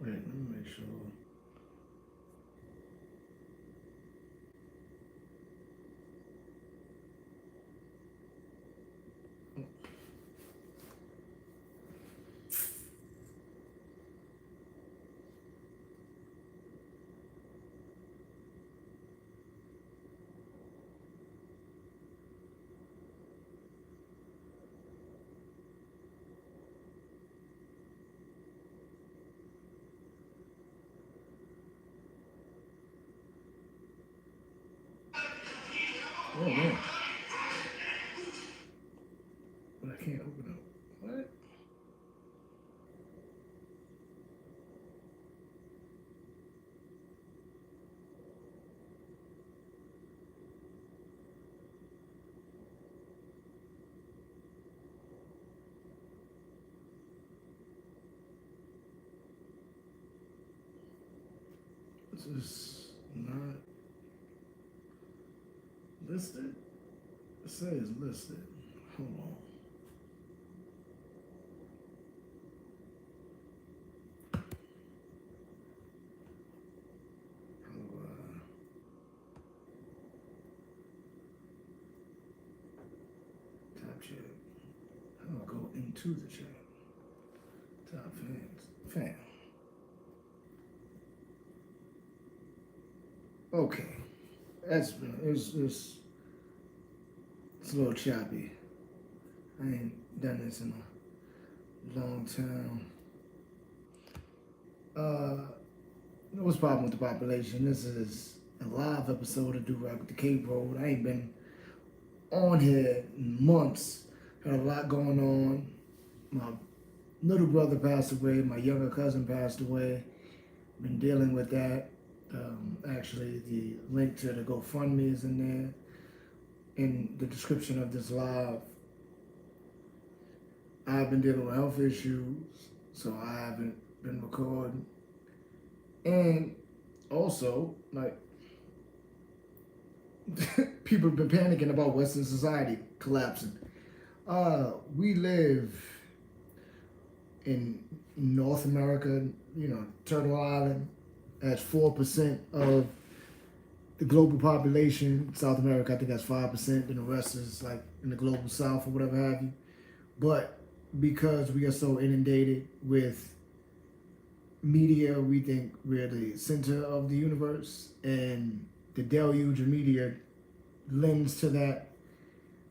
Wait, let me make sure. Oh man, but I can't open up. What? This is not listed. It says listed. Hold on. How do I tap chat? How do I go into the chat? Top fans. Fan. Okay. It's a little choppy. I ain't done this in a long time. What's the problem with the population? This is a live episode of Do Rock with the Cape Road. I ain't been on here in months. Had a lot going on. My little brother passed away. My younger cousin passed away. Been dealing with that. Actually, the link to the GoFundMe is in there in the description of this live. I've been dealing with health issues, so I haven't been recording. And also, like, people have been panicking about Western society collapsing. We live in North America, Turtle Island. That's 4% of the global population. South America, I think that's 5%, and the rest is like in the global south or whatever have you. But because we are so inundated with media, we think we're the center of the universe, and the deluge of media lends to that.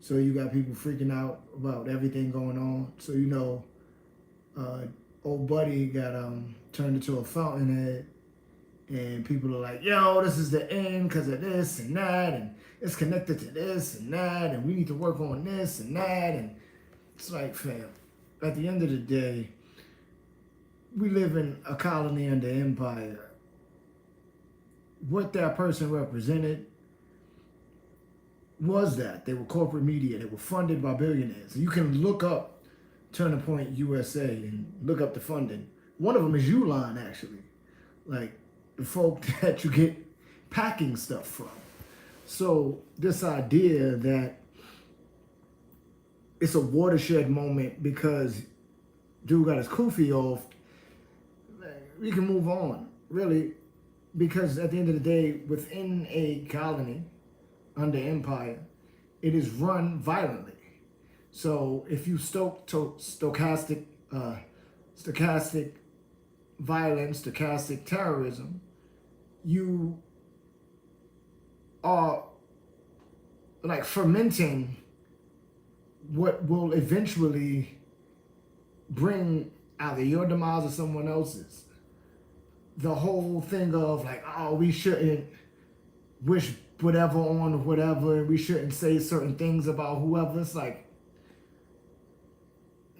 So you got people freaking out about everything going on. So old buddy got turned into a fountainhead. And people are like, yo, this is the end because of this and that, and it's connected to this and that, and we need to work on this and that. And it's like, fam, at the end of the day, we live in a colony under empire. What that person represented was that they were corporate media. They were funded by billionaires. You can look up Turning Point USA and look up the funding. One of them is Uline, actually. Like, the folk that you get packing stuff from. So this idea that it's a watershed moment because dude got his kufi off, we can move on, really, because at the end of the day, within a colony under empire, it is run violently. So if you stoke stochastic violence, stochastic terrorism, you are like fermenting what will eventually bring either your demise or someone else's. The whole thing of like, oh, we shouldn't wish whatever on whatever, and we shouldn't say certain things about whoever. It's like,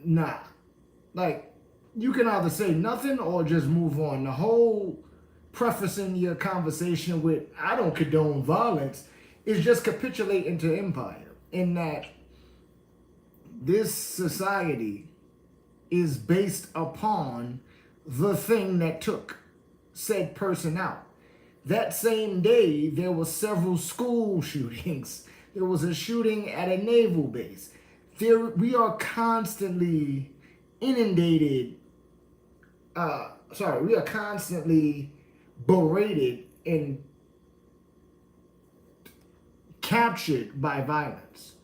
nah. Like, you can either say nothing or just move on. The whole prefacing your conversation with, I don't condone violence, is just capitulating to empire. In that this society is based upon the thing that took said person out. That same day, there were several school shootings. There was a shooting at a naval base. We are constantly inundated we are constantly berated and captured by violence.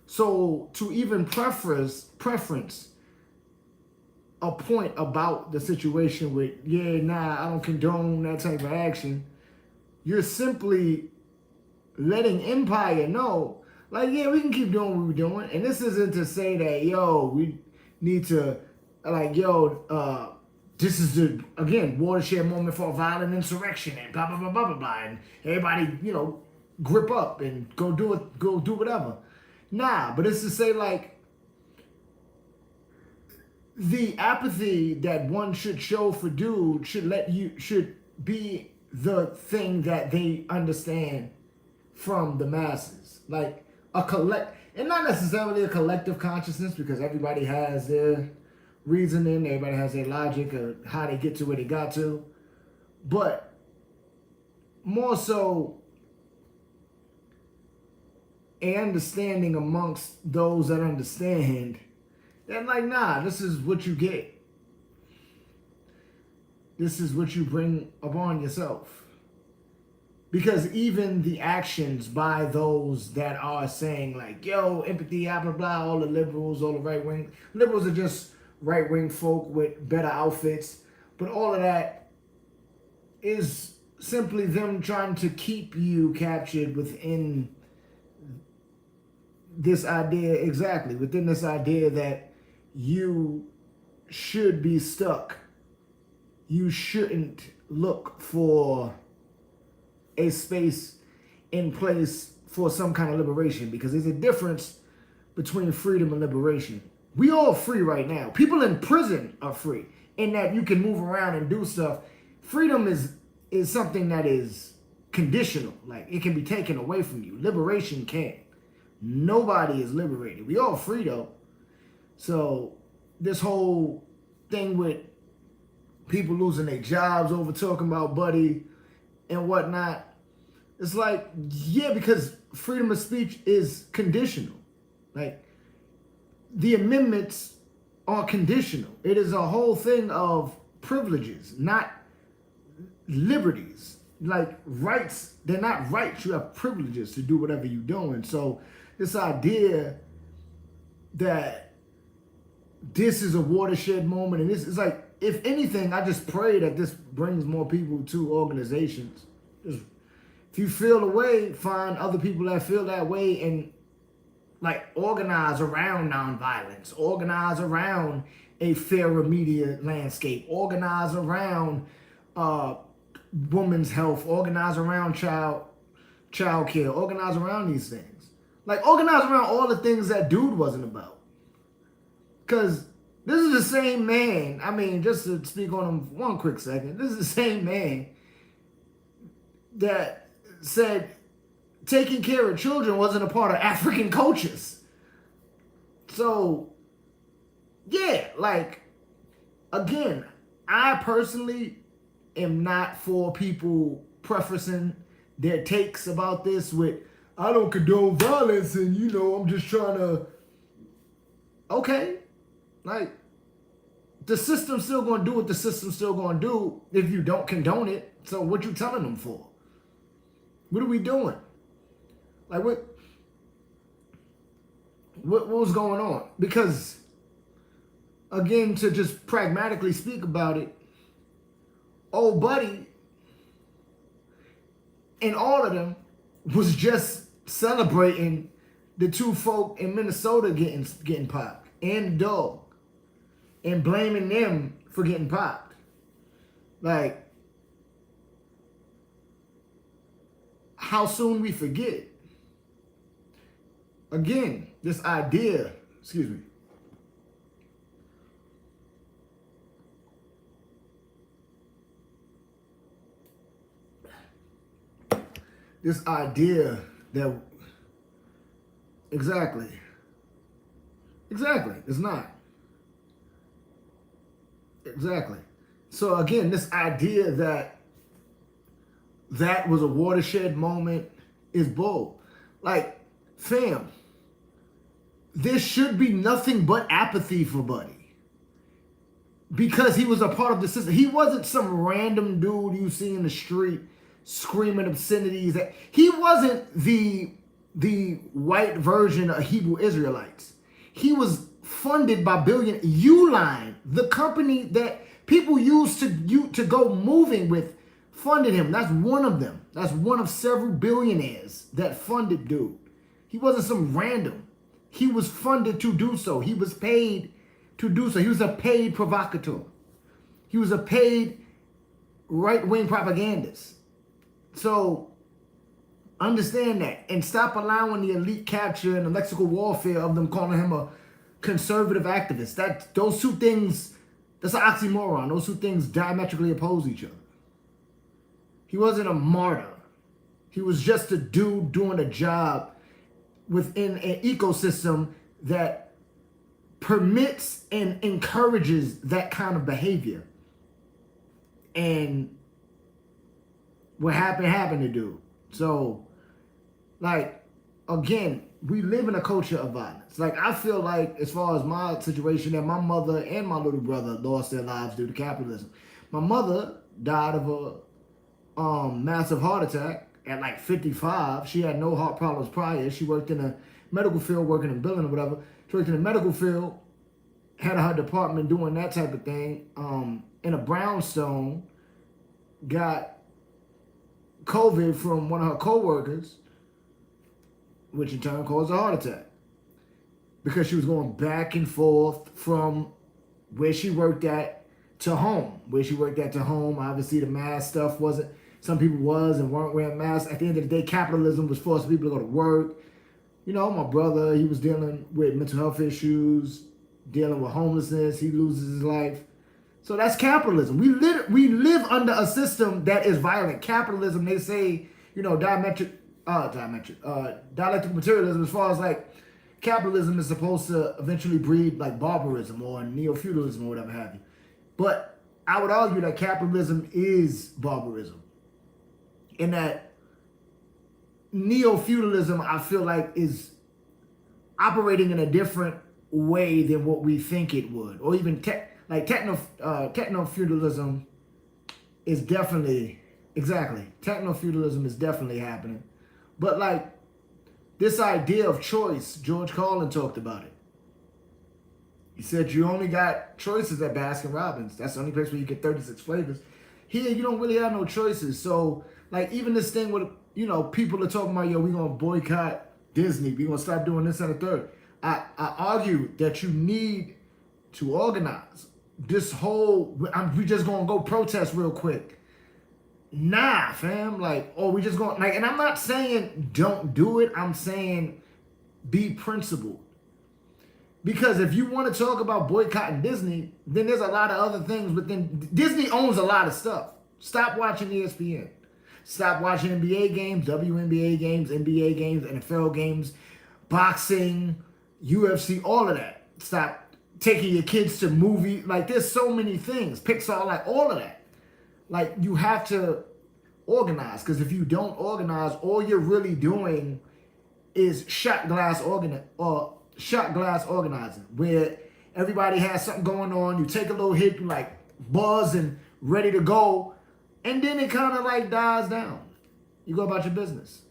So to even preference a point about the situation with, yeah, nah, I don't condone that type of action, you're simply letting Empire know, like, yeah, we can keep doing what we're doing. And this isn't to say that, yo, we need to, like, this is the, again, watershed moment for a violent insurrection and blah, blah, blah, blah, blah, blah. And everybody, grip up and go do whatever. Nah, but it's to say, like, the apathy that one should show for dude should be the thing that they understand from the masses, like and not necessarily a collective consciousness, because everybody has their reasoning, everybody has their logic of how they get to where they got to, but more so a understanding amongst those that understand that, like, nah, this is what you get. This is what you bring upon yourself. Because even the actions by those that are saying, like, yo, empathy, blah, blah, blah, all the liberals, all the right-wing, liberals are just right-wing folk with better outfits, but all of that is simply them trying to keep you captured within this idea, within this idea that you should be stuck. You shouldn't look for a space in place for some kind of liberation, because there's a difference between freedom and liberation. We all free right now. People in prison are free in that you can move around and do stuff. Freedom is something that is conditional. Like, it can be taken away from you. Liberation can't. Nobody is liberated. We all free though. So this whole thing with people losing their jobs over talking about Buddy and whatnot, it's like, yeah, because freedom of speech is conditional. Like, the amendments are conditional. It is a whole thing of privileges, not liberties. Like, rights, they're not rights. You have privileges to do whatever you're doing. So this idea that this is a watershed moment, and this is like, if anything, I just pray that this brings more people to organizations. Just, if you feel the way, find other people that feel that way and, like, organize around nonviolence, organize around a fairer media landscape, organize around women's health, organize around child care, organize around these things. Like, organize around all the things that dude wasn't about. Because this is the same man, I mean, just to speak on him for one quick second, this is the same man that said taking care of children wasn't a part of African cultures. So, yeah, like, again, I personally am not for people prefacing their takes about this with, I don't condone violence and, I'm just trying to, okay, like, the system's still going to do what the system's still going to do if you don't condone it. So what you telling them for? What are we doing? Like, what was going on? Because, again, to just pragmatically speak about it, old Buddy and all of them was just celebrating the two folk in Minnesota getting popped and the dog, and blaming them for getting popped. Like, how soon we forget. Again, this idea, this idea that, exactly, it's not. Exactly. So again, this idea that was a watershed moment is bull. Like, fam, there should be nothing but apathy for Buddy. because he was a part of the system. He wasn't some random dude you see in the street screaming obscenities. He wasn't the white version of Hebrew Israelites. He was funded by Uline, the company that people used to go moving with, funded him. That's one of them. That's one of several billionaires that funded dude. He wasn't some random. He was funded to do so. He was paid to do so. He was a paid provocateur. He was a paid right-wing propagandist. So understand that and stop allowing the elite capture and the lexical warfare of them calling him a conservative activist. Those two things, that's an oxymoron. Those two things diametrically oppose each other. He wasn't a martyr. He was just a dude doing a job within an ecosystem that permits and encourages that kind of behavior. And what happened to dude. So, like, again, we live in a culture of violence. Like, I feel like, as far as my situation, that my mother and my little brother lost their lives due to capitalism. My mother died of a massive heart attack at like 55. She had no heart problems prior. She worked in a medical field, working in billing or whatever. She worked in a medical field, had her department doing that type of thing. In a brownstone, got COVID from one of her co-workers, which in turn caused a heart attack. Because she was going back and forth from where she worked at to home. Where she worked at to home, obviously the mask stuff wasn't, some people was and weren't wearing masks. At the end of the day, capitalism was forcing people to go to work. You know, my brother, he was dealing with mental health issues, dealing with homelessness. He loses his life. So that's capitalism. We live under a system that is violent. Capitalism, they say, you know, dialectical materialism, as far as like capitalism is supposed to eventually breed like barbarism or neo-feudalism or whatever have you. But I would argue that capitalism is barbarism. And that neo-feudalism, I feel like, is operating in a different way than what we think it would. Or even techno-feudalism is definitely, techno-feudalism is definitely happening. But like this idea of choice, George Carlin talked about it. He said you only got choices at Baskin Robbins. That's the only place where you get 36 flavors. Here, you don't really have no choices. So like even this thing with, you know, people are talking about, yo, we're going to boycott Disney. We're going to stop doing this and the third. I argue that you need to organize. This whole, we just gonna go protest real quick. Nah, fam. Like, oh, we just gonna, like, and I'm not saying don't do it. I'm saying be principled. Because if you want to talk about boycotting Disney, then there's a lot of other things within. Disney owns a lot of stuff. Stop watching ESPN. Stop watching NBA games, WNBA games, NBA games, NFL games, boxing, UFC, all of that. Stop taking your kids to movie, like there's so many things, Pixar, like all of that. Like you have to organize, because if you don't organize, all you're really doing is shot glass organizing, where everybody has something going on, you take a little hit, you like buzz and ready to go, and then it kind of like dies down. You go about your business.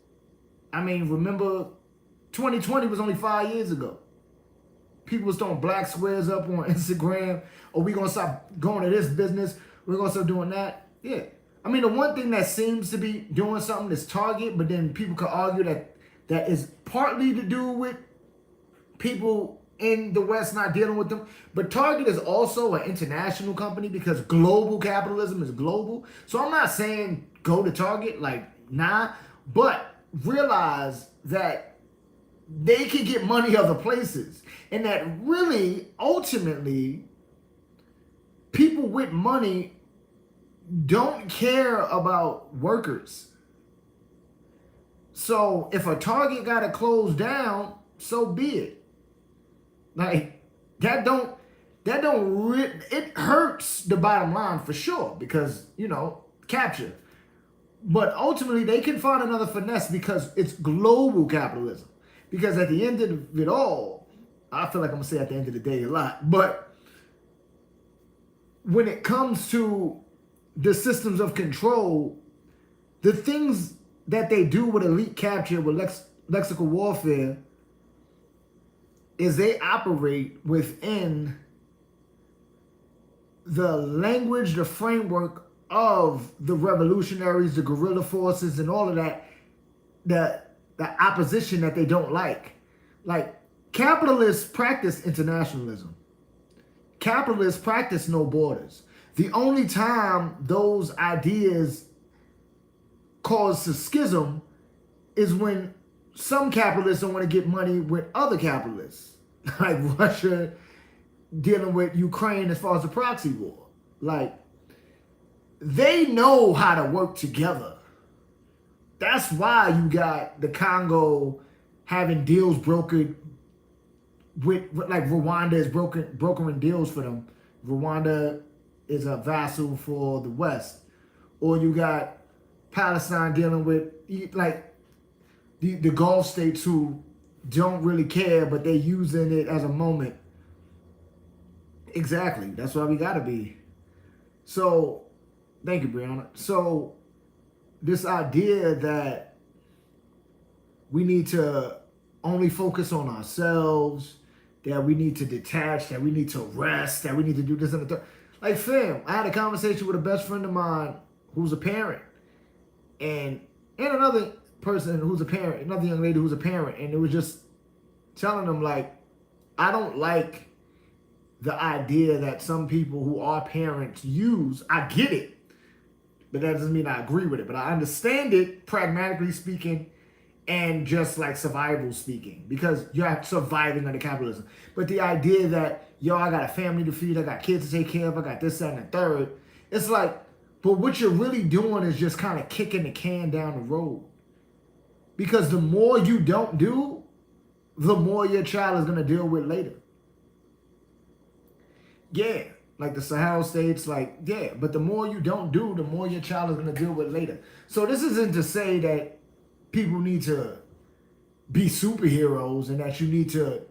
I mean, remember 2020 was only 5 years ago. People was throwing black squares up on Instagram. Or we gonna stop going to this business. We're gonna start doing that. Yeah. I mean, the one thing that seems to be doing something is Target, but then people could argue that is partly to do with people in the West not dealing with them. But Target is also an international company because global capitalism is global. So I'm not saying go to Target, like, nah. But realize that they can get money other places. And that really, ultimately, people with money don't care about workers. So if a Target got to close down, so be it. Like, it hurts the bottom line for sure because, you know, capture. But ultimately, they can find another finesse because it's global capitalism. Because at the end of it all, I feel like I'm going to say at the end of the day a lot, but when it comes to the systems of control, the things that they do with elite capture, with lexical warfare, is they operate within the language, the framework of the revolutionaries, the guerrilla forces, and all of that, the opposition that they don't like. Like, capitalists practice internationalism. Capitalists practice no borders. The only time those ideas cause a schism is when some capitalists don't want to get money with other capitalists, like Russia dealing with Ukraine as far as the proxy war. Like, they know how to work together. That's why you got the Congo having deals brokered with, like, Rwanda is brokering deals for them. Rwanda is a vassal for the West. Or you got Palestine dealing with, like, the Gulf states who don't really care, but they're using it as a moment. Exactly. That's why we gotta be. So, thank you, Brianna. So, this idea that we need to only focus on ourselves, that we need to detach, that we need to rest, that we need to do this and the third. Like, fam, I had a conversation with a best friend of mine who's a parent, and another person who's a parent, another young lady who's a parent, and it was just telling them, like, I don't like the idea that some people who are parents use. I get it, but that doesn't mean I agree with it. But I understand it, pragmatically speaking, and just like survival speaking, because you're surviving under capitalism. But the idea that, yo, I got a family to feed, I got kids to take care of, I got this, that, and the third, it's like, but what you're really doing is just kind of kicking the can down the road. Because the more you don't do, the more your child is going to deal with later. Yeah, like the Sahel states, like, yeah, but the more you don't do, the more your child is going to deal with later. So this isn't to say that people need to be superheroes and that you need to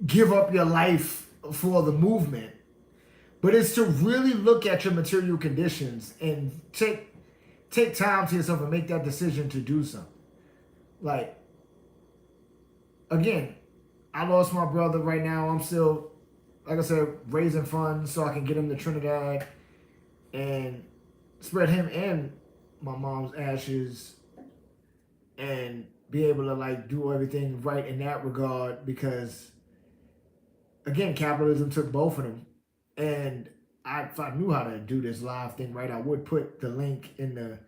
give up your life for the movement, but it's to really look at your material conditions and take time to yourself and make that decision to do something. Like, again, I lost my brother. Right now I'm still, like I said, raising funds so I can get him to Trinidad and spread him and my mom's ashes and be able to, like, do everything right in that regard, because, again, capitalism took both of them. And if I knew how to do this live thing right, I would put the link in the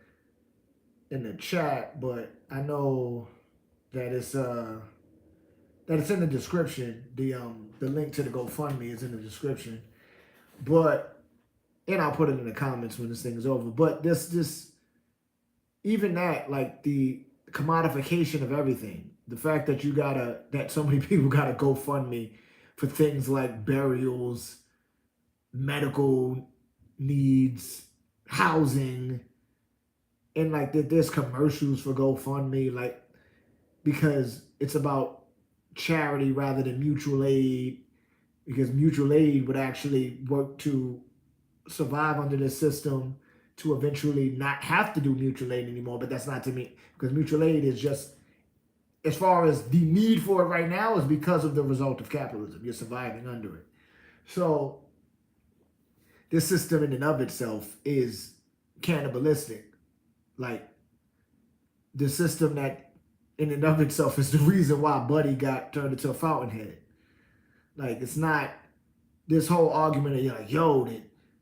chat, but I know that it's in the description. The link to the GoFundMe is in the description. And I'll put it in the comments when this thing is over. But this even that, like, the commodification of everything, the fact that that so many people gotta GoFundMe for things like burials, medical needs, housing, and like that there's commercials for GoFundMe, like, because it's about charity rather than mutual aid, because mutual aid would actually work to survive under this system to eventually not have to do mutual aid anymore. But that's not to me, because mutual aid is just, as far as the need for it right now, is because of the result of capitalism. You're surviving under it. So this system in and of itself is cannibalistic. Like, the system that in and of itself is the reason why Buddy got turned into a fountainhead. Like, it's not this whole argument of, you're like, yo,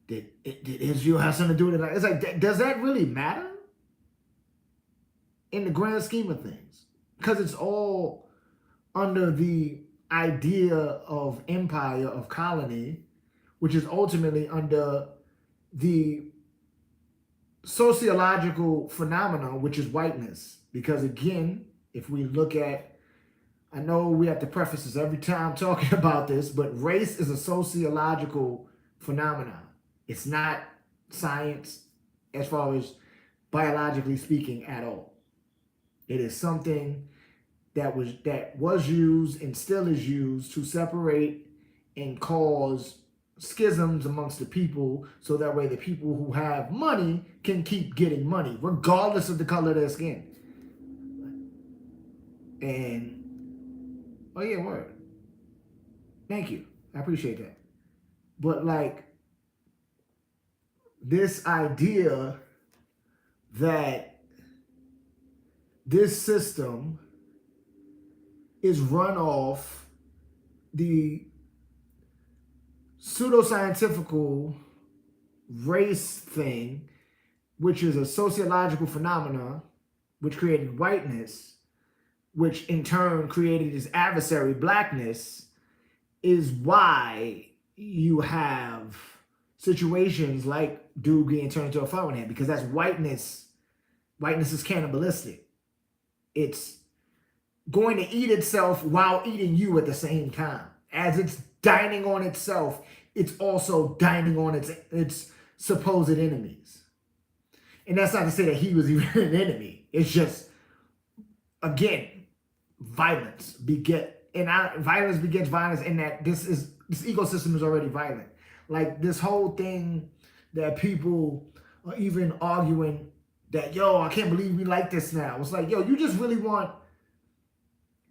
did Israel have something to do with it? It's like, does that really matter in the grand scheme of things? Because it's all under the idea of empire, of colony, which is ultimately under the sociological phenomenon, which is whiteness. Because, again, if we look at, I know we have to preface this every time talking about this, but race is a sociological phenomenon. It's not science as far as biologically speaking at all. It is something that was used and still is used to separate and cause schisms amongst the people, so that way the people who have money can keep getting money, regardless of the color of their skin. And oh yeah, word. Thank you. I appreciate that. But like this idea that this system is run off the pseudoscientific race thing, which is a sociological phenomenon, which created whiteness, which in turn created his adversary, blackness, is why you have situations like dude getting turned into a fountainhead, because that's whiteness. Whiteness is cannibalistic. It's going to eat itself while eating you at the same time. As it's dining on itself, it's also dining on its supposed enemies. And that's not to say that he was even an enemy. It's just, again, violence begets violence, in that this ecosystem is already violent. Like this whole thing that people are even arguing that, yo, I can't believe we like this now. It's like, yo, you just really want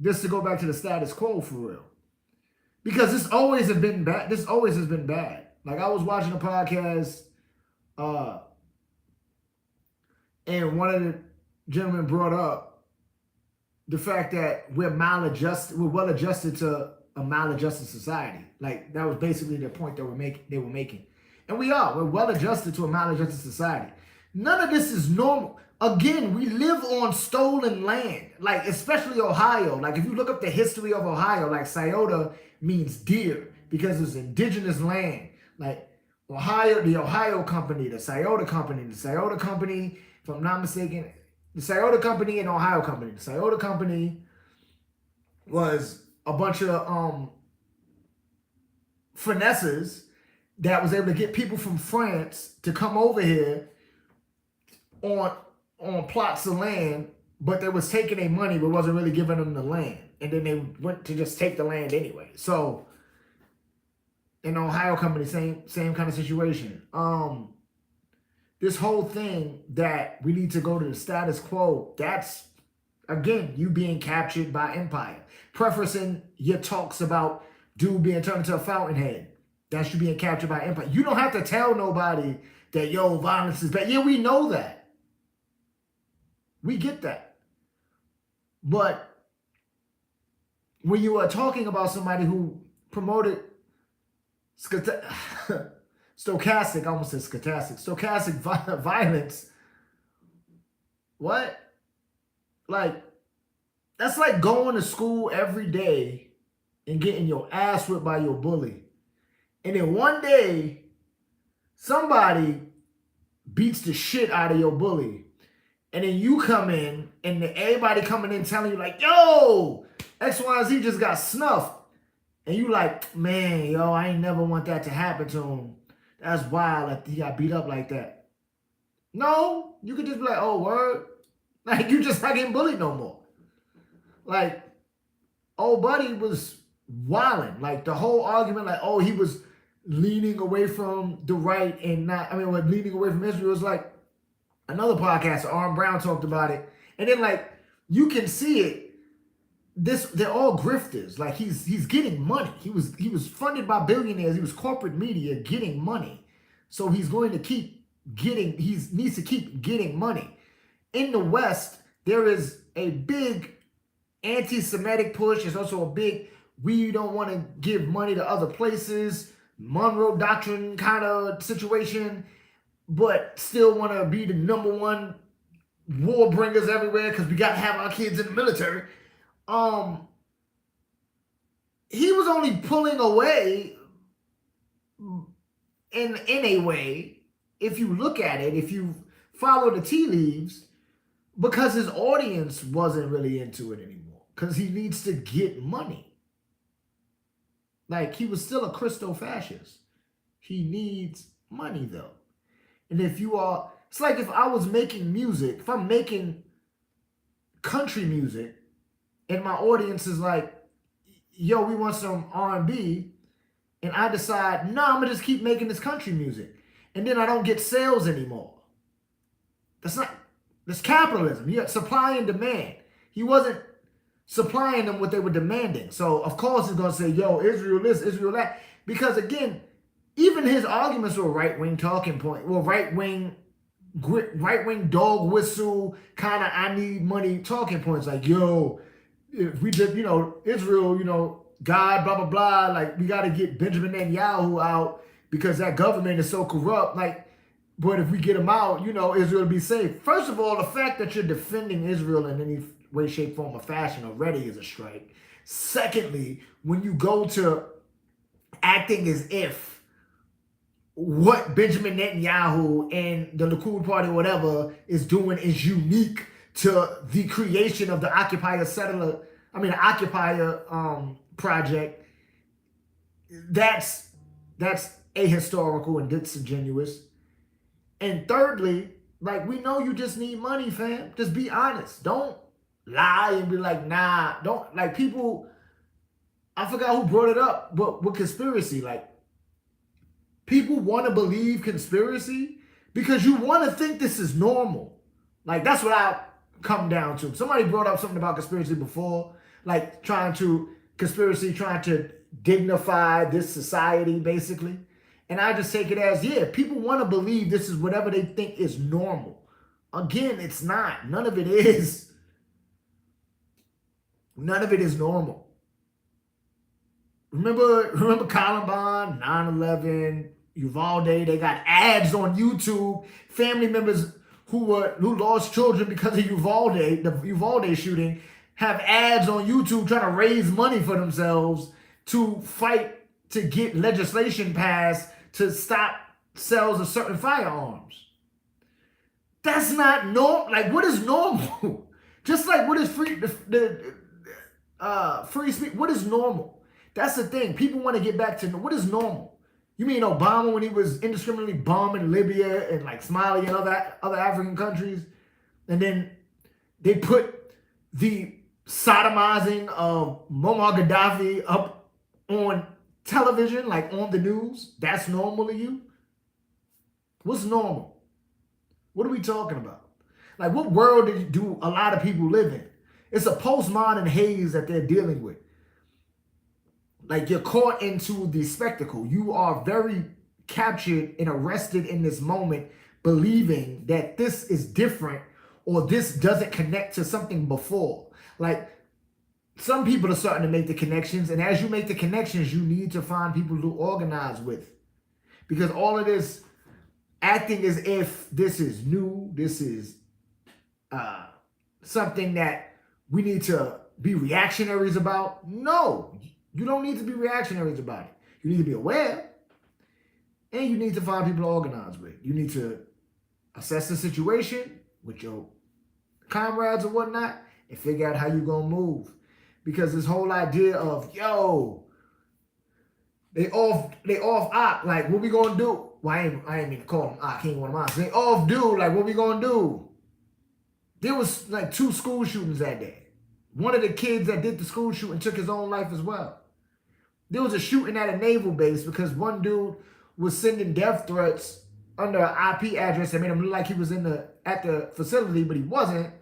this to go back to the status quo for real. Because this always has been bad. This always has been bad. Like I was watching a podcast, and one of the gentlemen brought up the fact that we're well adjusted to a maladjusted society. Like that was basically the point that they were making. And we're well adjusted to a maladjusted society. None of this is normal. Again, we live on stolen land, like especially Ohio. Like if you look up the history of Ohio, like Scioto means deer because it's indigenous land. Like Ohio, the Ohio Company, the Scioto Company, if I'm not mistaken, the Scioto Company and Ohio Company. The Scioto Company was a bunch of finesses that was able to get people from France to come over here on plots of land, but they was taking their money but wasn't really giving them the land. And then they went to just take the land anyway. So in Ohio Company, same kind of situation. This whole thing that we need to go to the status quo, that's, again, you being captured by empire. Preferencing your talks about dude being turned into a fountainhead. That's you being captured by empire. You don't have to tell nobody that, yo, violence is bad. Yeah, we know that. We get that. But when you are talking about somebody who promoted stochastic, I almost said stochastic violence, what? Like, that's like going to school every day and getting your ass whipped by your bully. And then one day, somebody beats the shit out of your bully. And then you come in, and everybody coming in telling you like, yo, XYZ just got snuffed. And you like, man, yo, I ain't never want that to happen to him. That's wild that he got beat up like that. No, you could just be like, oh, word. Like, you just not getting bullied no more. Like, old buddy was wilding. Like, the whole argument, like, oh, he was leaning away from the right and leaning away from Israel. Was like, another podcaster, Arm Brown, talked about it. And then, like, you can see it. They're all grifters. Like, he's getting money. He was funded by billionaires. He was corporate media getting money. So he's going to keep getting, he needs to keep getting money. In the West, there is a big anti-Semitic push. There's also a big, we don't want to give money to other places, Monroe Doctrine kind of situation, but still want to be the number one war bringers everywhere because we got to have our kids in the military. He was only pulling away in a way, if you look at it, if you follow the tea leaves, because his audience wasn't really into it anymore. Because he needs to get money. Like, he was still a Christo-fascist. He needs money, though. And if you are, it's like if I was making music, if I'm making country music, and my audience is like, yo, we want some R&B, and I decide, no, I'm gonna just keep making this country music, and then I don't get sales anymore. That's capitalism. You got supply and demand. He wasn't supplying them what they were demanding. So of course he's gonna say, yo, Israel this, Israel that. Because again, even his arguments were right-wing talking point, well, right-wing dog whistle kind of I need money talking points. Like, yo, if we just, Israel, God, blah, blah, blah, like we gotta get Benjamin Netanyahu out because that government is so corrupt. Like, but if we get him out, Israel will be safe. First of all, the fact that you're defending Israel in any way, shape, form, or fashion already is a strike. Secondly, when you go to acting as if what Benjamin Netanyahu and the Likud party, whatever, is doing is unique to the creation of the occupier project, that's ahistorical and disingenuous. And thirdly, like, we know you just need money, fam. Just be honest. Don't lie and be like, nah. Don't, like, people, I forgot who brought it up, but with conspiracy, like, people want to believe conspiracy because you want to think this is normal. Like, that's what I come down to. Somebody brought up something about conspiracy before, like trying to dignify this society, basically. And I just take it as, yeah, people want to believe this is whatever they think is normal. Again, it's not. None of it is. None of it is normal. Remember Columbine, 9/11, Uvalde, they got ads on YouTube, family members who lost children because of the Uvalde shooting, have ads on YouTube trying to raise money for themselves to fight to get legislation passed to stop sales of certain firearms. That's not normal. Like, what is normal? Just like what is free speech? What is normal? That's the thing. People want to get back to what is normal. You mean Obama when he was indiscriminately bombing Libya and like Somalia and other African countries, and then they put the sodomizing of Muammar Gaddafi up on television, like on the news? That's normal to you? What's normal? What are we talking about? Like, what world do a lot of people live in? It's a postmodern haze that they're dealing with. Like, you're caught into the spectacle. You are very captured and arrested in this moment, believing that this is different or this doesn't connect to something before. Like, some people are starting to make the connections, and as you make the connections, you need to find people to organize with. Because all of this acting as if this is new, this is something that we need to be reactionaries about. No, you don't need to be reactionaries about it. You need to be aware, and you need to find people to organize with. You need to assess the situation with your comrades or whatnot and figure out how you're going to move. Because this whole idea of, yo, they off op, like, what we gonna do? Well, I ain't mean to call them op, he ain't one of mine. They off dude, like, what we gonna do? There was like 2 school shootings that day. One of the kids that did the school shooting took his own life as well. There was a shooting at a naval base because one dude was sending death threats under an IP address that made him look like he was at the facility, but he wasn't.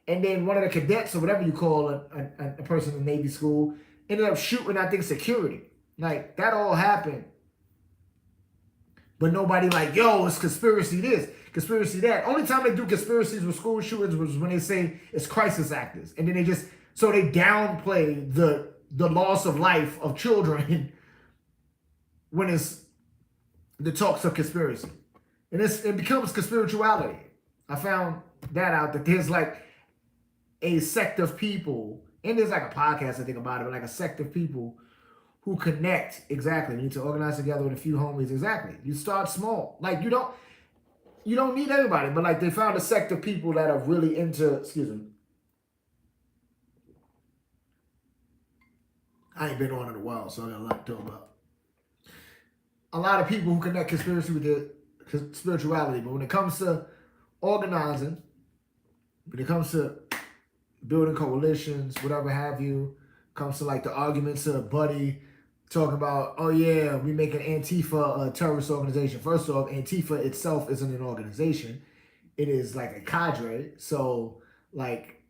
And then one of the cadets, or whatever you call a person in Navy school, ended up shooting, I think, security. Like, that all happened. But nobody like, yo, it's conspiracy this, conspiracy that. Only time they do conspiracies with school shootings was when they say it's crisis actors. And then they downplay the loss of life of children when it's the talks of conspiracy. And it becomes conspirituality. I found that out, that there's like a sect of people, and there's like a podcast I think about it, but like a sect of people who connect. Exactly. You need to organize together with a few homies. Exactly. You start small. Like, you don't need everybody, but like they found a sect of people that are really into, I ain't been on in a while, so I got a lot to talk about. A lot of people who connect conspiracy with their spirituality, but when it comes to organizing, when it comes to building coalitions, whatever have you, comes to like the arguments of buddy, talking about, oh yeah, we make an Antifa a terrorist organization. First off, Antifa itself isn't an organization. It is like a cadre. So like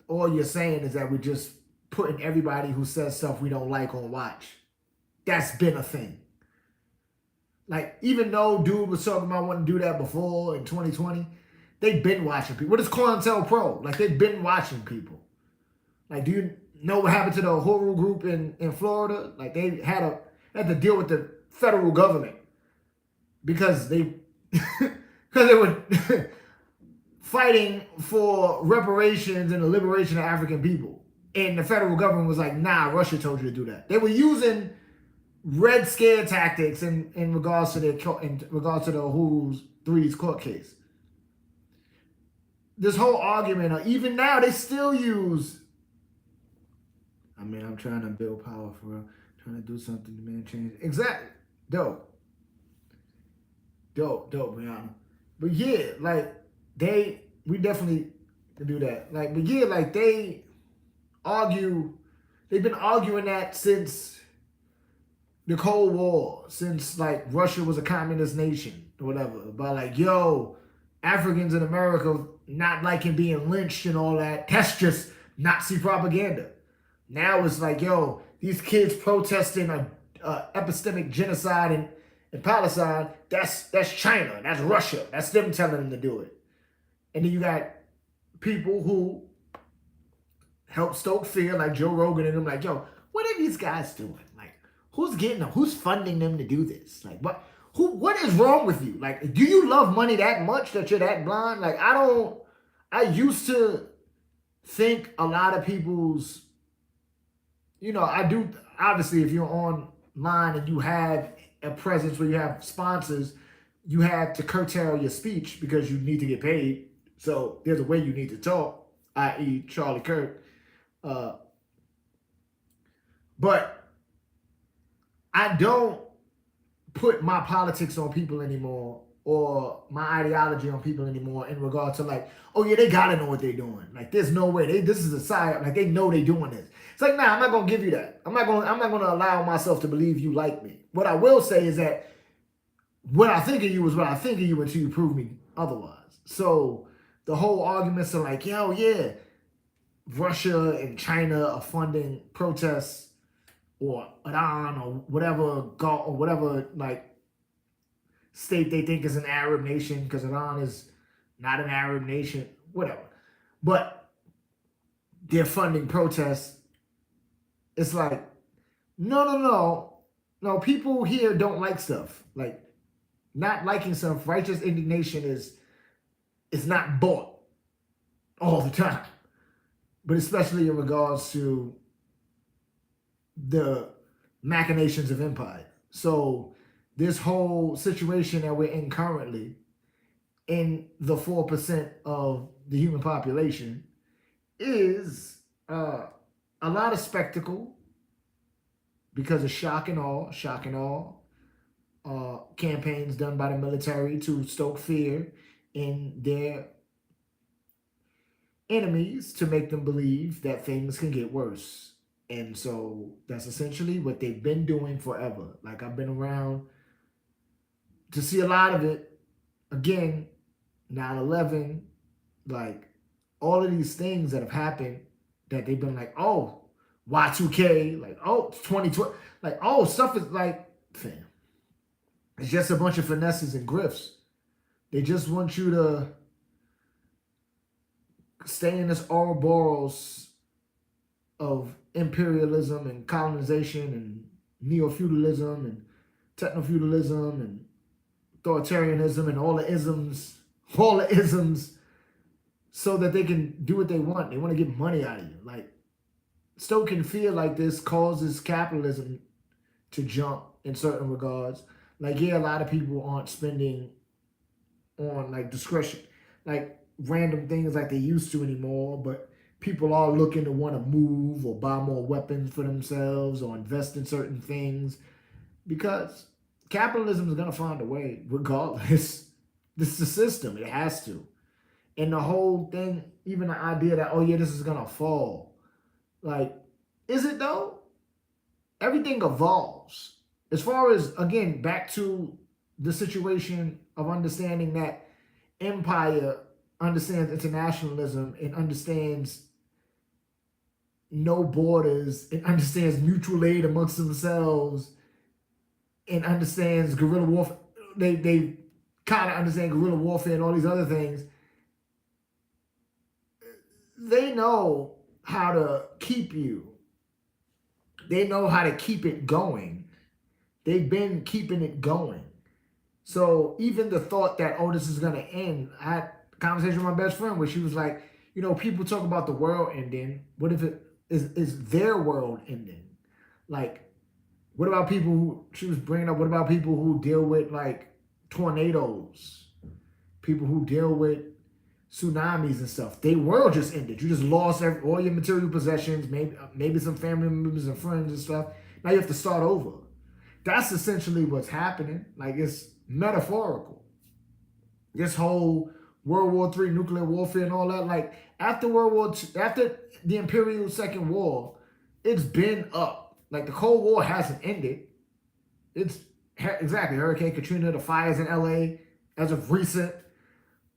all you're saying is that we're just putting everybody who says stuff we don't like on watch. That's been a thing. Like, even though dude was talking about wanting to do that before in 2020, they've been watching people. What is COINTELPRO? Like, they've been watching people. Like, do you know what happened to the Horu group in Florida? Like, they had to deal with the federal government because they because they were fighting for reparations and the liberation of African people. And the federal government was like, nah, Russia told you to do that. They were using Red Scare tactics in regards to the Who's Three's court case. This whole argument, even now, they still use. I mean, I'm trying to build power for real, trying to do something to man change. Exactly, dope, Brianna. But yeah, like we definitely can do that. Like, but yeah, like they've been arguing that since the Cold War, since like Russia was a communist nation or whatever, about like, yo, Africans in America not liking being lynched and all that. That's just Nazi propaganda. Now it's like, yo, these kids protesting a epistemic genocide in Palestine. That's China. That's Russia. That's them telling them to do it. And then you got people who help stoke fear, like Joe Rogan and them, like, yo, what are these guys doing? Like, who's getting them? Who's funding them to do this? Like, what is wrong with you? Like, do you love money that much that you're that blind? Like, I used to think a lot of people's, I do, obviously, if you're online and you have a presence where you have sponsors, you have to curtail your speech because you need to get paid. So there's a way you need to talk, i.e. Charlie Kirk. But I don't put my politics on people anymore or my ideology on people anymore in regard to like, oh yeah, they gotta know what they're doing. Like, there's no way this is a side. Like, they know they doing this. It's like, nah, I'm not gonna give you that. I'm not gonna allow myself to believe you like me. What I will say is that what I think of you is what I think of you until you prove me otherwise. So the whole arguments are like, yo, yeah, Russia and China are funding protests or Iran or whatever like state they think is an Arab nation, because Iran is not an Arab nation, whatever. But they're funding protests. It's like, no. People here don't like stuff. Like, not liking stuff, righteous indignation is not bought all the time. But especially in regards to the machinations of empire. So this whole situation that we're in currently, in the 4% of the human population, is a lot of spectacle because of shock and awe campaigns done by the military to stoke fear in their enemies to make them believe that things can get worse. And so that's essentially what they've been doing forever. Like, I've been around to see a lot of it. Again, 9/11, like all of these things that have happened that they've been like, oh, Y2K, like, oh, 2020, like, oh, stuff is like, fam, it's just a bunch of finesses and grifts. They just want you to stay in this Ouroboros of imperialism and colonization and neo-feudalism and techno-feudalism and authoritarianism and all the isms, so that they can do what they want. They want to get money out of you. Like, stoking fear like this causes capitalism to jump in certain regards. Like, yeah, a lot of people aren't spending on like discretion, like random things like they used to anymore, but people are looking to want to move or buy more weapons for themselves or invest in certain things because capitalism is going to find a way regardless. This is the system. It has to. And the whole thing, even the idea that, oh yeah, this is going to fall. Like, is it though? everything evolves. As far as, again, back to the situation of understanding that empire understands internationalism, it understands no borders, it understands mutual aid amongst themselves, it understands guerrilla warfare. They kind of understand guerrilla warfare and all these other things. They know how to keep you. They know how to keep it going. They've been keeping it going. So even the thought that, oh, this is gonna end, I had a conversation with my best friend where she was like, people talk about the world ending. What if it is their world ending? Like, what about people who, she was bringing up, what about people who deal with like tornadoes? People who deal with tsunamis and stuff. Their world just ended. You just lost all your material possessions, maybe some family members and friends and stuff. Now you have to start over. That's essentially what's happening. Like, it's metaphorical. This whole World War III nuclear warfare and all that. Like, after World War II, after the Imperial Second War, it's been up. Like, the Cold War hasn't ended. It's exactly Hurricane Katrina, the fires in LA as of recent.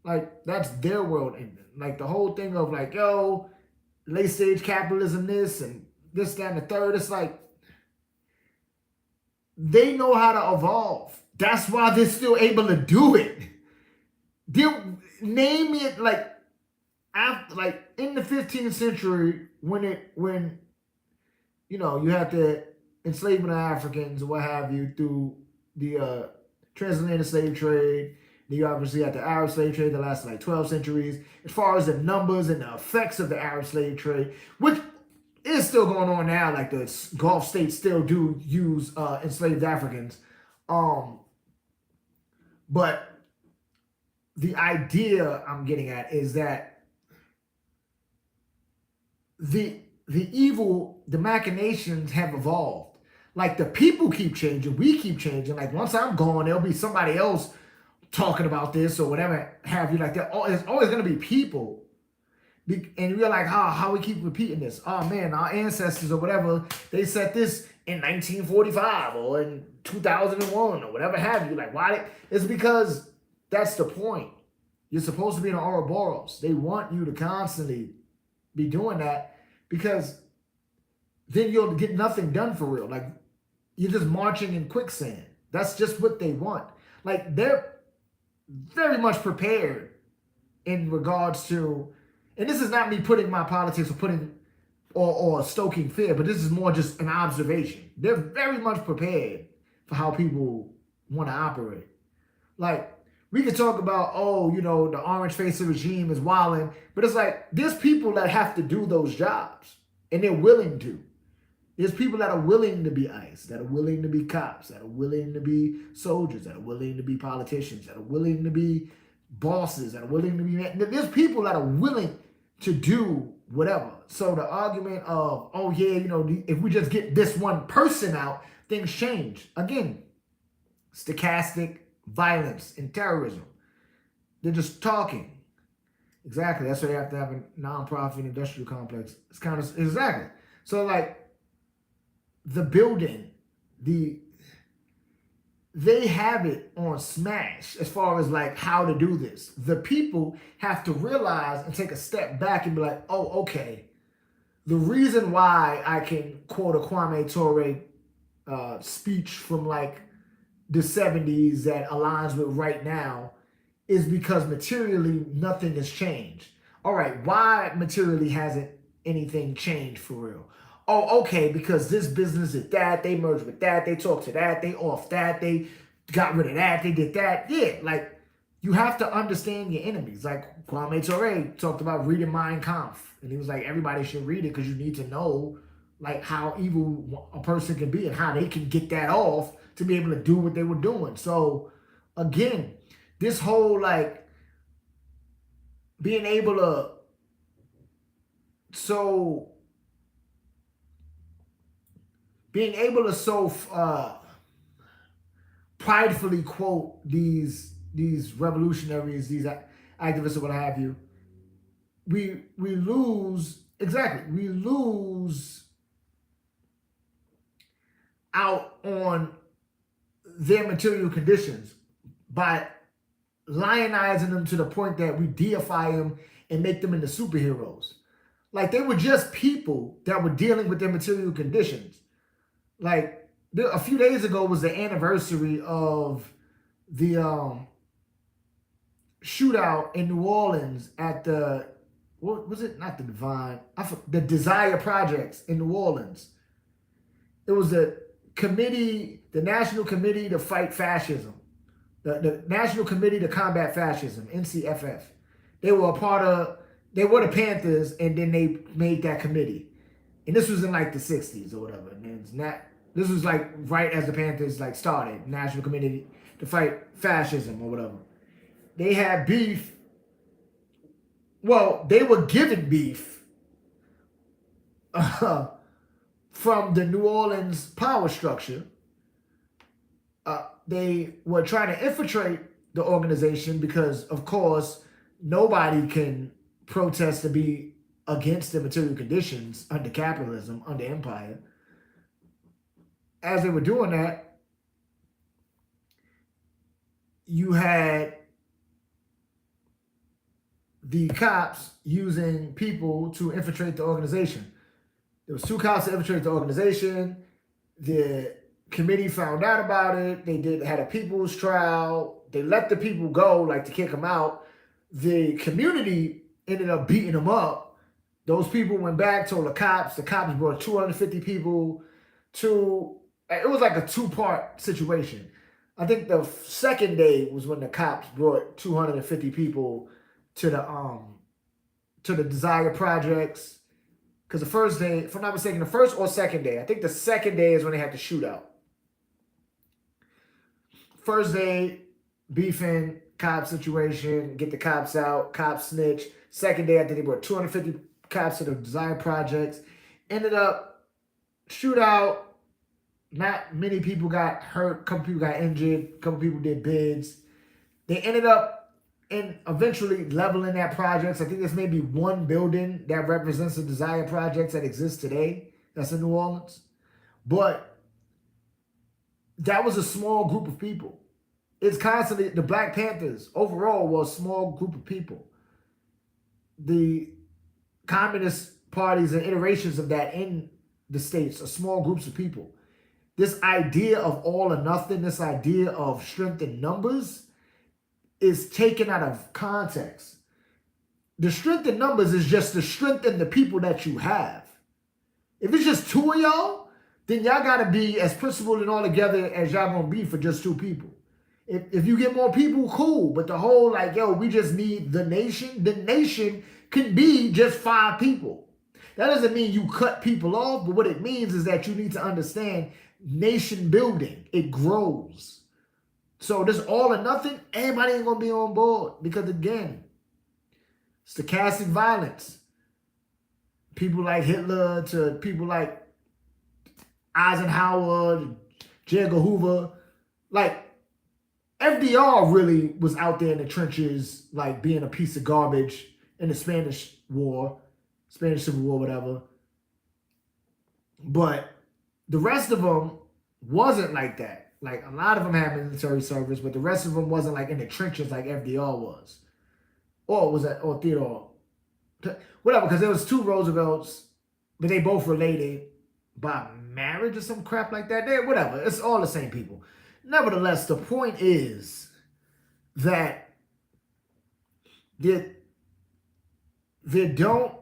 Like, that's their world ending. Like, the whole thing of like, yo, late stage capitalism, this and this, that, and the third. It's like, they know how to evolve. That's why they're still able to do it. They'll name it like after, like in the 15th century when you had the enslavement of Africans or what have you through the transatlantic slave trade. You obviously had the Arab slave trade that lasted like 12 centuries. As far as the numbers and the effects of the Arab slave trade, which is still going on now, like the Gulf states still do use enslaved Africans. But the idea I'm getting at is that the evil, the machinations have evolved. Like, the people keep changing, we keep changing. Like, once I'm gone, there'll be somebody else talking about this or whatever have you. Like, there's always going to be people. And we're like, how we keep repeating this? Oh man, our ancestors or whatever, they said this in 1945 or in 2001 or whatever have you. Like, why? It's because that's the point. You're supposed to be in an Ouroboros. They want you to constantly be doing that because then you'll get nothing done for real. Like, you're just marching in quicksand. That's just what they want. Like, they're very much prepared in regards to, and this is not me putting my politics or stoking fear, but this is more just an observation. They're very much prepared for how people want to operate. Like, we could talk about, the orange face regime is wilding, but it's like, there's people that have to do those jobs, and they're willing to. There's people that are willing to be ICE, that are willing to be cops, that are willing to be soldiers, that are willing to be politicians, that are willing to be bosses, that are willing to be... There's people that are willing to do whatever. So the argument of, if we just get this one person out, things change. Again, stochastic violence and terrorism. They're just talking. Exactly. That's why they have to have a nonprofit industrial complex. It's kind of... Exactly. So, like, the building, they have it on smash as far as like how to do this. The people have to realize and take a step back and be like, oh, okay. The reason why I can quote a Kwame Ture speech from like the 70s that aligns with right now is because materially nothing has changed. All right, why materially hasn't anything changed for real? Oh, okay, because this business is that, they merged with that, they talked to that, they off that, they got rid of that, they did that. Yeah, like, you have to understand your enemies. Like, Kwame Ture talked about reading Mein Kampf, and he was like, everybody should read it because you need to know, like, how evil a person can be and how they can get that off to be able to do what they were doing. So, again, this whole, like, being able to, being able to so pridefully quote these revolutionaries, these activists or what have you, we lose out on their material conditions by lionizing them to the point that we deify them and make them into superheroes. Like they were just people that were dealing with their material conditions. Like a few days ago was the anniversary of the shootout in New Orleans at the what was it? Not the Divine, the Desire Projects in New Orleans. It was the committee, the National Committee to Fight Fascism, the National Committee to Combat Fascism, NCFF. They were a part of. They were the Panthers, and then they made that committee. And this was in like the '60s or whatever. And it's not. This was like right as the Panthers like started, National Committee to Fight Fascism or whatever. They had beef. Well, they were given beef from the New Orleans power structure. They were trying to infiltrate the organization because, of course, nobody can protest to be against the material conditions under capitalism, under empire. As they were doing that, you had the cops using people to infiltrate the organization. There was 2 cops to infiltrate the organization. The committee found out about it. They had a people's trial. They let the people go, like to kick them out. The community ended up beating them up. Those people went back, told the cops. The cops brought 250 people to. It was like a 2-part situation. I think the second day was when the cops brought 250 people to the Desire Projects. Because the first day, if I'm not mistaken, the first or second day, I think the second day is when they had the shootout. First day, beefing, cop situation, get the cops out, cops snitch. Second day, I think they brought 250 cops to the Desire Projects. Ended up shootout. Not many people got hurt. A couple people got injured. A couple people did bids. They ended up and eventually leveling that projects. I think there's maybe one building that represents the Desire Projects that exists today. That's in New Orleans. But that was a small group of people. It's constantly, the Black Panthers overall was a small group of people. The communist parties and iterations of that in the States are small groups of people. This idea of all or nothing, this idea of strength in numbers is taken out of context. The strength in numbers is just the strength in the people that you have. If it's just 2 of y'all, then y'all got to be as principled and all together as y'all going to be for just 2 people. If you get more people, cool. But the whole like, yo, we just need the nation. The nation can be just 5 people. That doesn't mean you cut people off, but what it means is that you need to understand nation building. It grows. So this all or nothing, everybody ain't going to be on board. Because again, stochastic violence. People like Hitler to people like Eisenhower, J. Edgar Hoover. Like, FDR really was out there in the trenches, like being a piece of garbage in the Spanish Civil War, whatever. But the rest of them wasn't like that. Like, a lot of them had military service, but the rest of them wasn't like in the trenches like FDR was. Or was that, or Theodore. Whatever, because there was 2 Roosevelts, but they both related by marriage or some crap like that. Whatever, it's all the same people. Nevertheless, the point is that there don't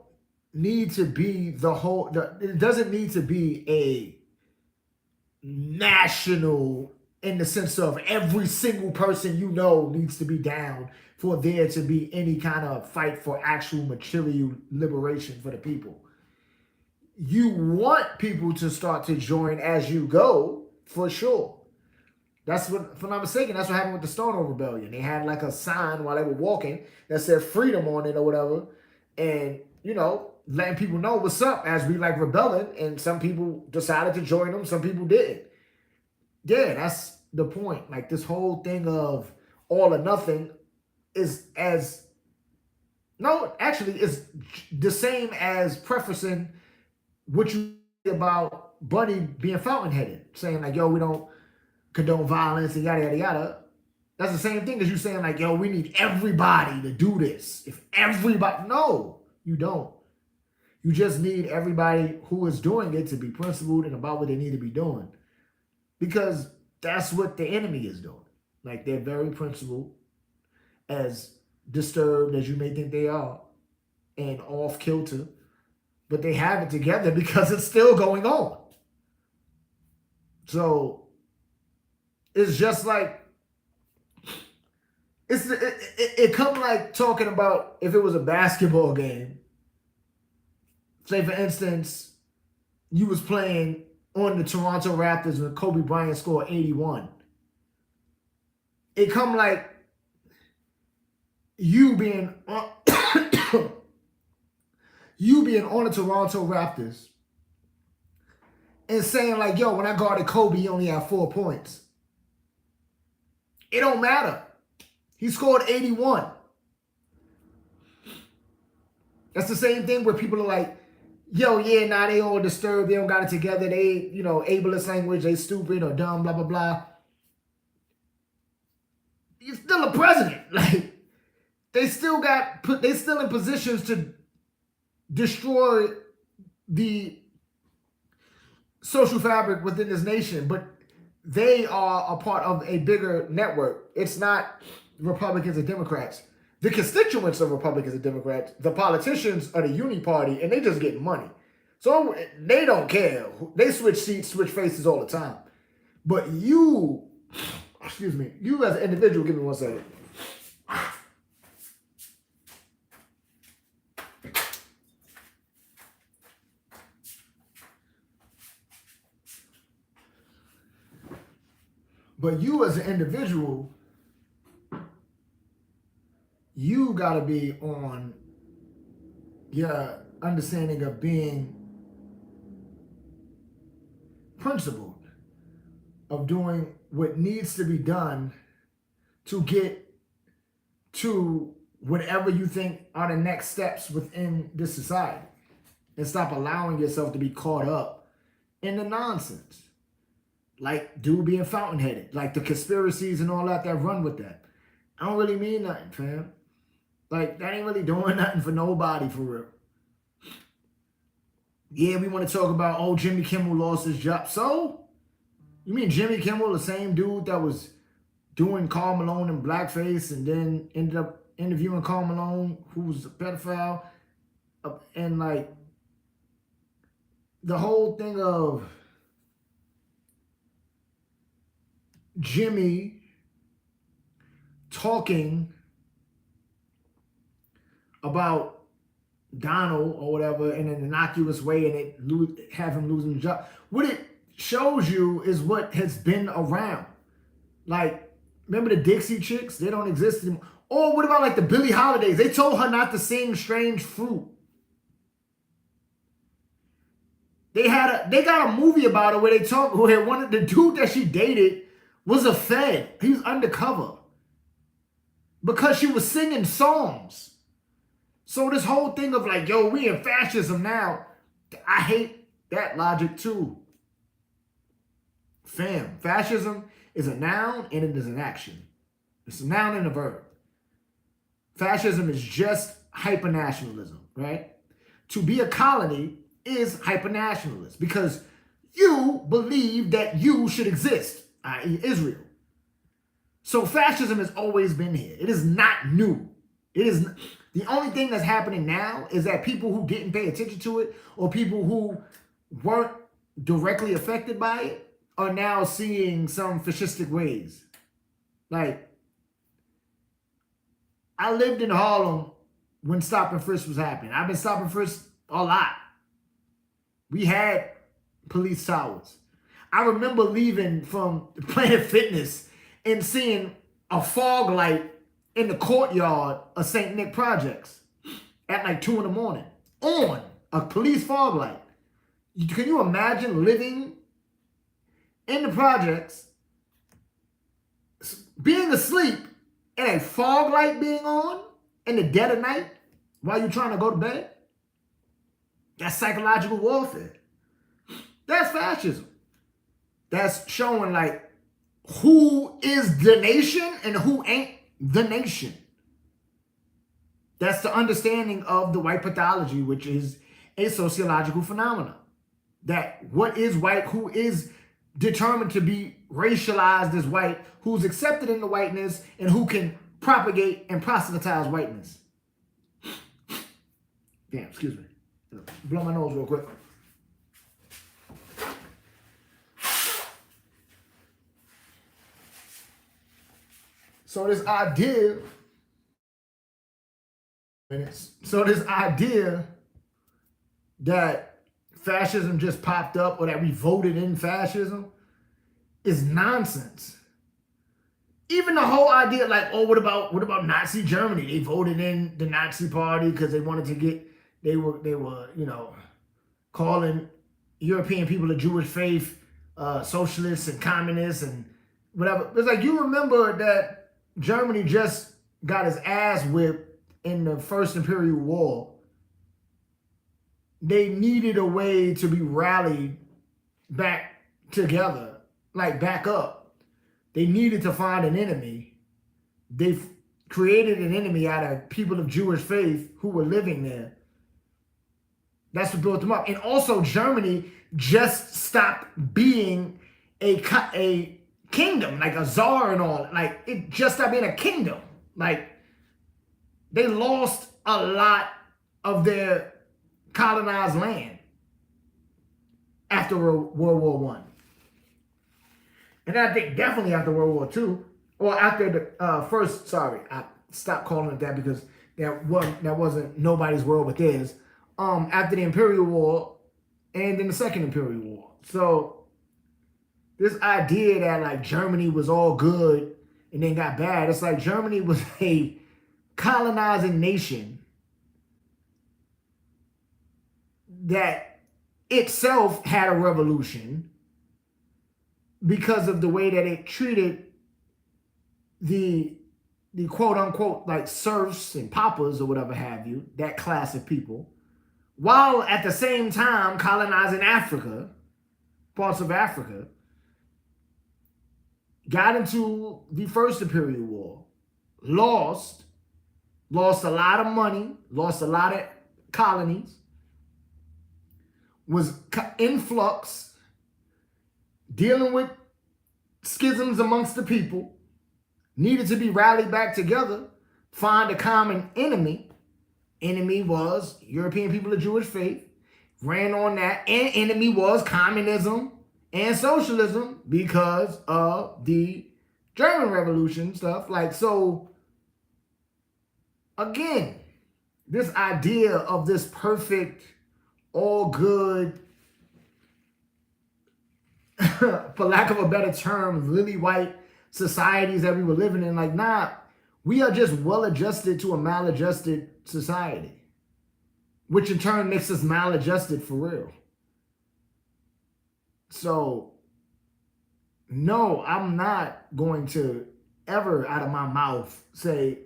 need to be it doesn't need to be a national in the sense of every single person you know needs to be down for there to be any kind of fight for actual material liberation for the people. You want people to start to join as you go, for sure. That's what, if I'm not mistaken, that's what happened with the Stonewall Rebellion. They had like a sign while they were walking that said freedom on it or whatever. And, you know, letting people know what's up as we like rebelling. And some people decided to join them. Some people didn't. Yeah, that's the point. Like this whole thing of all or nothing is it's the same as prefacing what you say about Buddy being fountainheaded, saying like, yo, we don't condone violence and yada, yada, yada. That's the same thing as you saying like, yo, we need everybody to do this. If everybody, no, you don't. You just need everybody who is doing it to be principled and about what they need to be doing. Because that's what the enemy is doing. Like, they're very principled, as disturbed as you may think they are, and off kilter, but they have it together because it's still going on. So it's just like, it come like talking about if it was a basketball game. Say, for instance, you was playing on the Toronto Raptors when Kobe Bryant scored 81. It come like you being on, you being on the Toronto Raptors and saying like, yo, when I guarded Kobe, he only had 4 points. It don't matter. He scored 81. That's the same thing where people are like, yo, yeah, nah, they all disturbed. They don't got it together. They, ableist language. They stupid or dumb, blah, blah, blah. You're still a president. Like, they still in positions to destroy the social fabric within this nation, but they are a part of a bigger network. It's not Republicans and Democrats. The constituents of Republicans and Democrats, the politicians are the uni party, and they just getting money. So they don't care. They switch seats, switch faces all the time. But you as an individual, give me 1 second. But you as an individual, you got to be on your understanding of being principled, of doing what needs to be done to get to whatever you think are the next steps within this society, and stop allowing yourself to be caught up in the nonsense. Like dude being fountainheaded, like the conspiracies and all that run with that. I don't really mean nothing, fam. Like, that ain't really doing nothing for nobody, for real. Yeah, we want to talk about, Jimmy Kimmel lost his job. So? You mean Jimmy Kimmel, the same dude that was doing Karl Malone in blackface and then ended up interviewing Karl Malone, who was a pedophile? And, like, the whole thing of Jimmy talking about Donald or whatever in an innocuous way and have him losing the job. What it shows you is what has been around. Like, remember the Dixie Chicks? They don't exist anymore. Or what about like the Billie Holidays? They told her not to sing Strange Fruit. They got a movie about her where the dude that she dated was a Fed. He was undercover because she was singing songs. So this whole thing of like, yo, we in fascism now, I hate that logic too. Fam, fascism is a noun and it is an action. It's a noun and a verb. Fascism is just hypernationalism, right? To be a colony is hypernationalist because you believe that you should exist, i.e. Israel. So fascism has always been here. It is not new. It is the only thing that's happening now is that people who didn't pay attention to it or people who weren't directly affected by it are now seeing some fascistic ways. Like, I lived in Harlem when Stop and Frisk was happening. I've been Stop and Frisk a lot. We had police towers. I remember leaving from Planet Fitness and seeing a fog light in the courtyard of St. Nick Projects at like 2 a.m. on a police fog light. Can you imagine living in the projects, being asleep, and a fog light being on in the dead of night while you're trying to go to bed? That's psychological warfare. That's fascism. That's showing like who is the nation and who ain't the nation. That's the understanding of the white pathology, which is a sociological phenomenon. That what is white, who is determined to be racialized as white, who's accepted in the whiteness, and who can propagate and proselytize whiteness. Damn, excuse me. Blow my nose real quick. So this idea that fascism just popped up or that we voted in fascism is nonsense. Even the whole idea, like, oh, what about Nazi Germany? They voted in the Nazi Party because they wanted to get, they were, calling European people of Jewish faith socialists and communists and whatever. It's like, you remember that Germany just got his ass whipped in the First Imperial War. They needed a way to be rallied back together, like back up. They needed to find an enemy. They created an enemy out of people of Jewish faith who were living there. That's what built them up. And also Germany just stopped being a kingdom, like a czar and all. Like, it just stopped being a kingdom. Like, they lost a lot of their colonized land after World War I. And I think definitely after World War II, or after the first, sorry, I stopped calling it that because that wasn't nobody's world but theirs. After the Imperial War and then the Second Imperial War. So this idea that like Germany was all good and then got bad, it's like Germany was a colonizing nation that itself had a revolution because of the way that it treated the quote unquote like serfs and paupers or whatever have you, that class of people, while at the same time colonizing Africa, parts of Africa, got into the First Imperial War, lost a lot of money, lost a lot of colonies, was in flux, dealing with schisms amongst the people, needed to be rallied back together, find a common enemy. Enemy was European people of Jewish faith, ran on that, and enemy was communism and socialism because of the German Revolution stuff. Like, so again, this idea of this perfect, all good, for lack of a better term, lily white societies that we were living in, like, nah, we are just well-adjusted to a maladjusted society, which in turn makes us maladjusted for real. So, no, I'm not going to ever out of my mouth say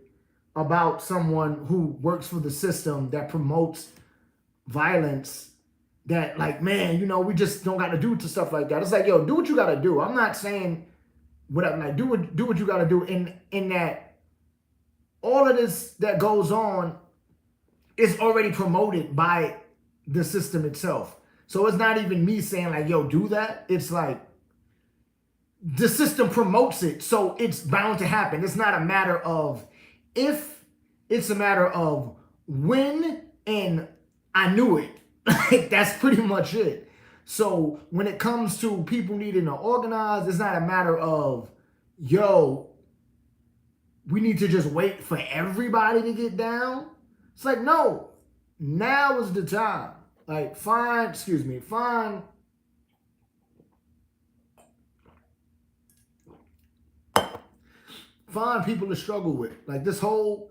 about someone who works for the system that promotes violence that, like, man, we just don't got to do to stuff like that. It's like, yo, do what you got to do. I'm not saying whatever, like, do what you got to do in that all of this that goes on is already promoted by the system itself. So it's not even me saying like, yo, do that. It's like the system promotes it, so it's bound to happen. It's not a matter of if, it's a matter of when, and I knew it. Like, that's pretty much it. So when it comes to people needing to organize, it's not a matter of, yo, we need to just wait for everybody to get down. It's like, no, now is the time. Like, find people to struggle with. Like, this whole,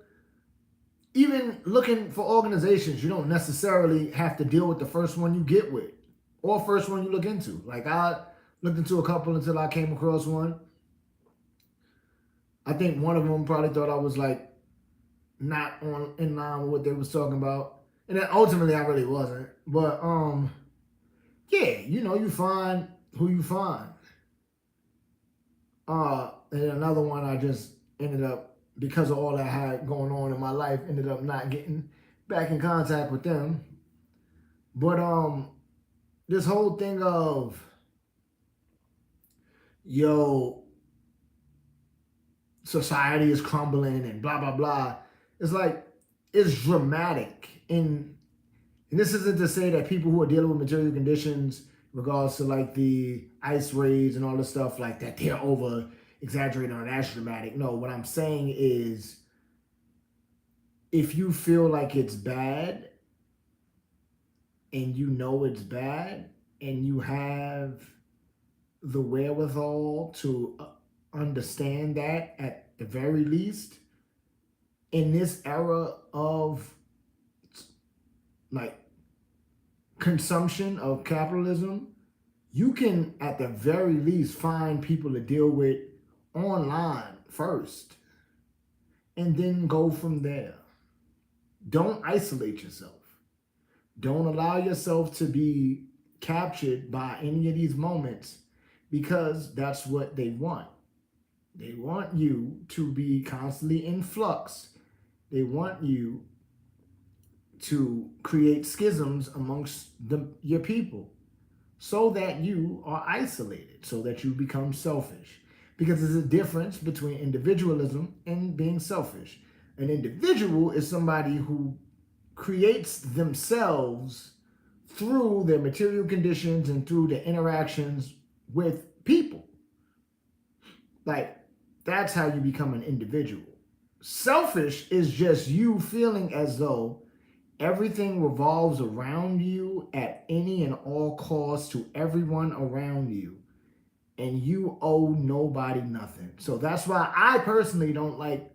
even looking for organizations, you don't necessarily have to deal with the first one you get with or first one you look into. Like, I looked into a couple until I came across one. I think one of them probably thought I was like not in line with what they was talking about. And then ultimately I really wasn't. But yeah, you find who you find. And another one I just ended up, because of all that I had going on in my life, ended up not getting back in contact with them. But this whole thing of, yo, society is crumbling and blah blah blah, it's like, it's dramatic. And this isn't to say that people who are dealing with material conditions, regards to like the ice raids and all this stuff like that, they're over exaggerating or that's dramatic. No, what I'm saying is, if you feel like it's bad and you know it's bad and you have the wherewithal to understand that, at the very least, in this era of like consumption of capitalism, you can at the very least find people to deal with online first and then go from there. Don't isolate yourself. Don't allow yourself to be captured by any of these moments, because that's what they want. They want you to be constantly in flux. They want you to create schisms amongst your people, so that you are isolated, so that you become selfish. Because there's a difference between individualism and being selfish. An individual is somebody who creates themselves through their material conditions and through their interactions with people. Like, that's how you become an individual. Selfish is just you feeling as though everything revolves around you at any and all costs, to everyone around you, and you owe nobody nothing. So that's why I personally don't like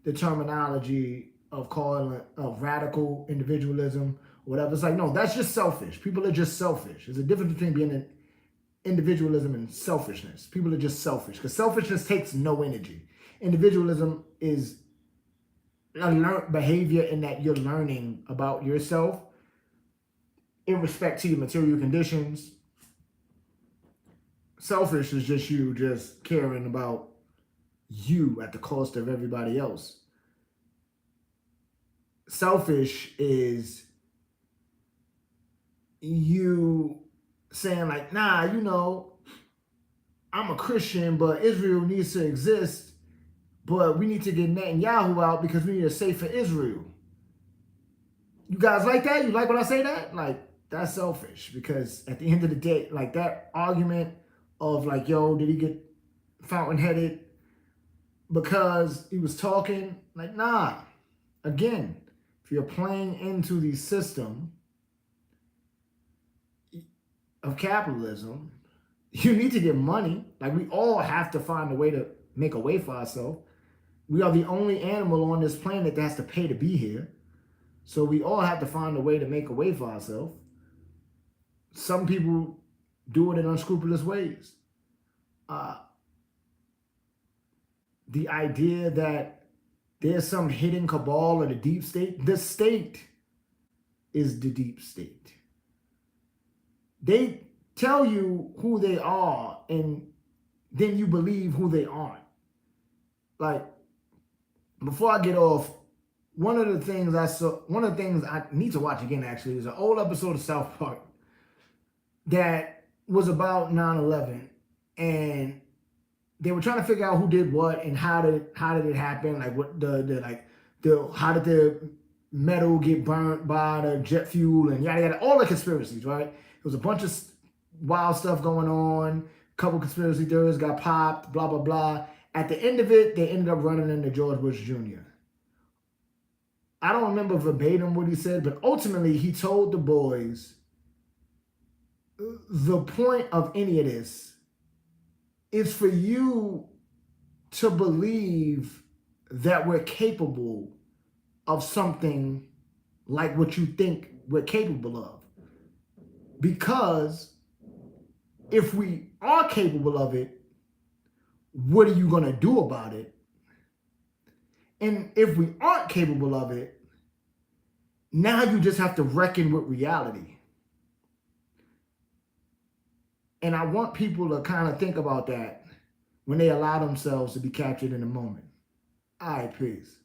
the terminology of calling it of radical individualism or whatever. It's like, no, that's just selfish. People are just selfish. There's a difference between being an individualism and selfishness. People are just selfish, because selfishness takes no energy. Individualism is a learned behavior, in that you're learning about yourself in respect to your material conditions. Selfish is just you just caring about you at the cost of everybody else. Selfish is you saying like, nah, I'm a Christian, but Israel needs to exist, but we need to get Netanyahu out because we need a safer Israel. You guys like that? You like when I say that? Like, that's selfish, because at the end of the day, like that argument of like, yo, did he get fountain headed because he was talking? Like, nah. Again, if you're playing into the system of capitalism, you need to get money. Like, we all have to find a way to make a way for ourselves. We are the only animal on this planet that has to pay to be here. So we all have to find a way to make a way for ourselves. Some people do it in unscrupulous ways. The idea that there's some hidden cabal or the deep state, the state is the deep state. They tell you who they are, and then you believe who they aren't. Like, before I get off, one of the things I need to watch again, actually, is an old episode of South Park that was about 9/11, and they were trying to figure out who did what and how did it happen, like what how did the metal get burnt by the jet fuel and yada yada, all the conspiracies, right? There was a bunch of wild stuff going on, a couple conspiracy theories got popped, blah blah blah. At the end of it, they ended up running into George Bush Jr. I don't remember verbatim what he said, but ultimately he told the boys, the point of any of this is for you to believe that we're capable of something like what you think we're capable of. Because if we are capable of it, what are you going to do about it? And if we aren't capable of it, now you just have to reckon with reality. And I want people to kind of think about that when they allow themselves to be captured in the moment. All right, peace.